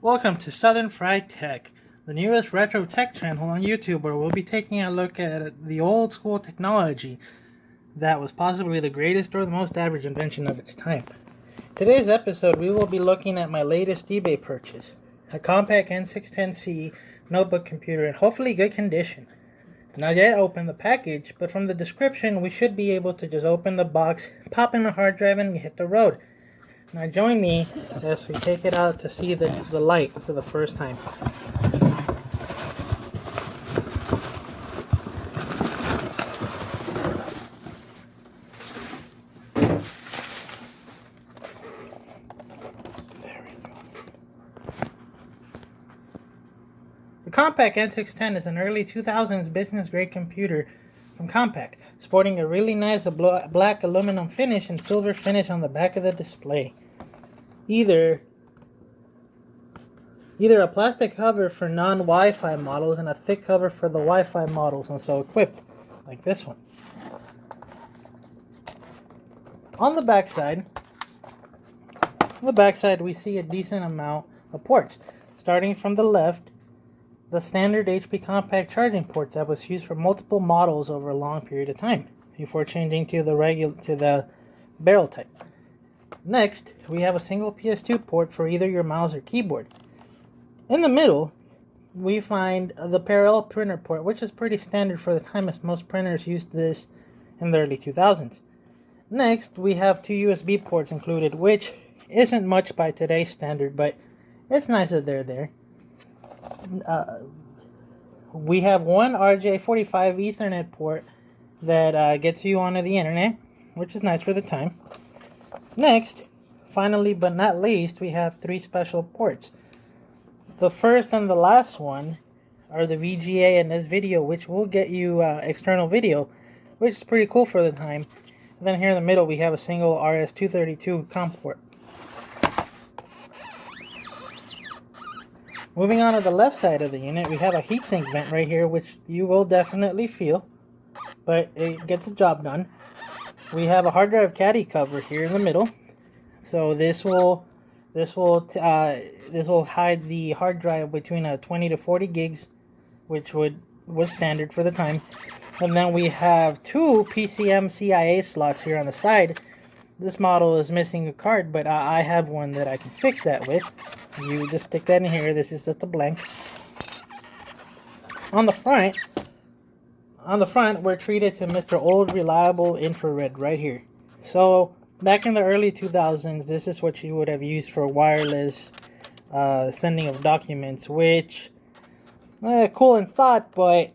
Welcome to SouthernFriedTech, the newest retro tech channel on YouTube, where we'll be taking a look at the old school technology that was possibly the greatest or the most average invention of its time. Today's episode, we will be looking at my latest eBay purchase, a Compaq N610c notebook computer in hopefully good condition. Not yet opened the package, but from the description, we should be able to just open the box, pop in the hard drive, and hit the road. Now join me as we take it out to see the light for the first time. There we go. The Compaq N610 is an early 2000s business-grade computer from Compaq, sporting a really nice black aluminum finish and silver finish on the back of the display. Either a plastic cover for non-Wi-Fi models and a thick cover for the Wi-Fi models, and so equipped, like this one. On the back side, we see a decent amount of ports. Starting from the left, the standard HP Compaq charging port that was used for multiple models over a long period of time before changing to the barrel type. Next, we have a single PS2 port for either your mouse or keyboard. In the middle, we find the parallel printer port, which is pretty standard for the time, as most printers used this in the early 2000s. Next, we have two USB ports included, which isn't much by today's standard, but it's nice that they're there. We have one RJ45 Ethernet port that gets you onto the internet, which is nice for the time. Next, finally but not least, we have three special ports. The first and the last one are the VGA and S-Video, which will get you external video, which is pretty cool for the time. And then here in the middle, we have a single RS-232 COM port. Moving on to the left side of the unit, we have a heatsink vent right here, which you will definitely feel, but it gets the job done. We have a hard drive caddy cover here in the middle, so this will hide the hard drive between 20 to 40 gigs, which was standard for the time. And then we have two PCM CIA slots here on the side. This model is missing a card, but I have one that I can fix that with. You just stick that in here. This is just a blank. On the front, we're treated to Mr. Old Reliable Infrared right here. So back in the early 2000s, this is what you would have used for wireless sending of documents, which cool in thought, but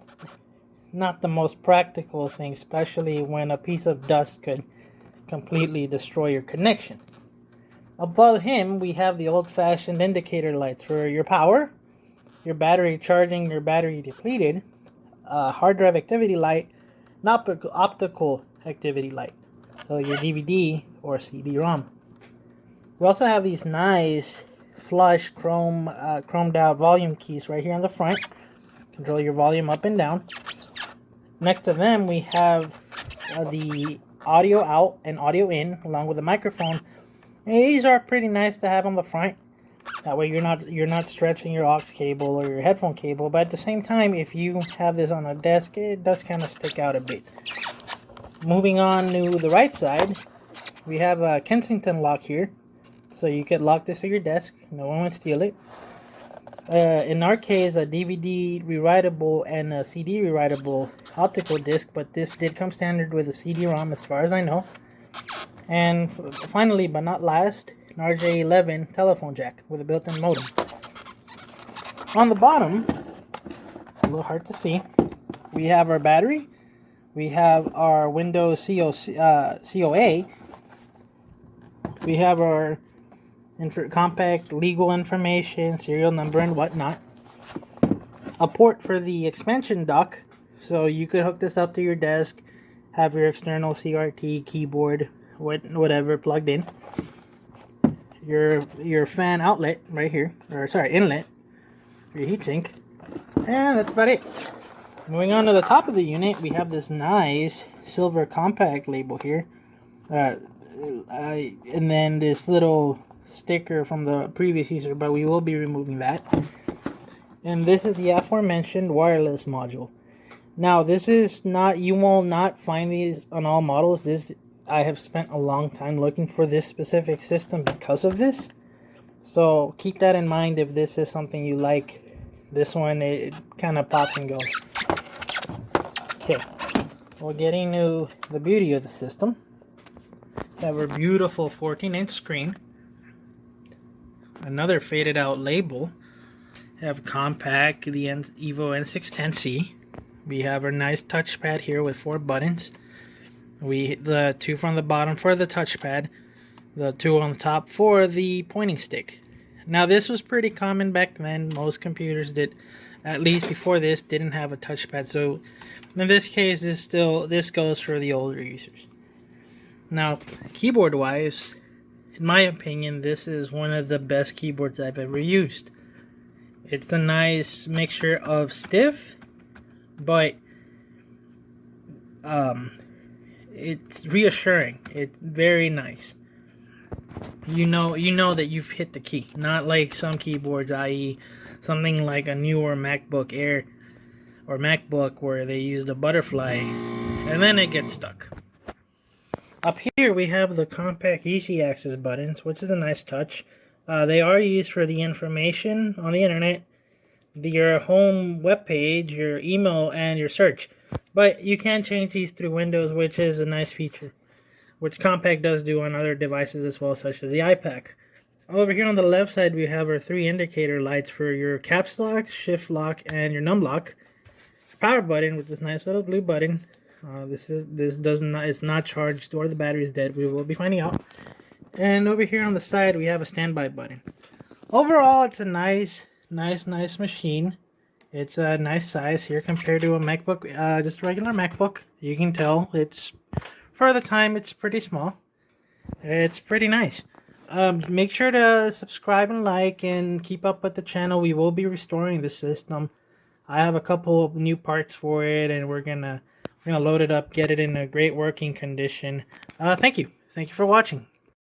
not the most practical thing, especially when a piece of dust could completely destroy your connection. Above him, we have the old-fashioned indicator lights for your power, your battery charging, your battery depleted, hard drive activity light, and optical activity light, so your DVD or CD-ROM. We also have these nice flush chromed out volume keys right here on the front. Control your volume up and down. Next to them, we have the audio out and audio in, along with a microphone. And these are pretty nice to have on the front. That way you're not stretching your aux cable or your headphone cable, but at the same time, if you have this on a desk, it does kind of stick out a bit. Moving on to the right side, we have a Kensington Lock here, so you could lock this to your desk. No one would steal it. In our case, a DVD rewritable and a CD rewritable optical disc, but this did come standard with a CD-ROM as far as I know. And finally, but not last, an RJ11 telephone jack with a built-in modem. On the bottom, it's a little hard to see, we have our battery, we have our Windows COA, we have our Compaq legal information, serial number, and whatnot. A port for the expansion dock, so you could hook this up to your desk, have your external CRT, keyboard, whatever plugged in. Your fan outlet right here, or sorry, inlet, your heatsink, and that's about it. Moving on to the top of the unit, we have this nice silver Compaq label here, and then this little sticker from the previous user, but we will be removing that. And this is the aforementioned wireless module. Now, this is not, you will not find these on all models. I have spent a long time looking for this specific system because of this. So keep that in mind if this is something you like. This one, it kind of pops and goes. Okay, we're getting to the beauty of the system. We have our beautiful 14-inch screen. Another faded out label. We have Compaq, the Evo N610c. We have our nice touchpad here with 4 buttons. The 2 from the bottom for the touchpad, the 2 on the top for the pointing stick. Now this was pretty common back then. Most computers did, at least before this, didn't have a touchpad. So in this case, this goes for the older users. Now, keyboard wise, in my opinion, this is one of the best keyboards I've ever used. It's a nice mixture of stiff, but it's reassuring. It's very nice. You know that you've hit the key. Not like some keyboards, i.e. something like a newer MacBook Air or MacBook where they use the butterfly and then it gets stuck. Up here we have the Compaq Easy Access buttons, which is a nice touch. They are used for the information on the internet, your home webpage, your email, and your search. But you can change these through Windows, which is a nice feature, which Compaq does do on other devices as well, such as the iPad. Over here on the left side, we have our 3 indicator lights for your caps lock, shift lock, and your num lock. Power button with this nice little blue button. It's not charged or the battery is dead. We will be finding out. And over here on the side, we have a standby button. Overall, it's a nice machine. It's a nice size here compared to a MacBook, just a regular MacBook. You can tell it's, for the time, it's pretty small. It's pretty nice. Make sure to subscribe and like and keep up with the channel. We will be restoring the system. I have a couple of new parts for it, and we're gonna load it up, get it in a great working condition. Thank you for watching.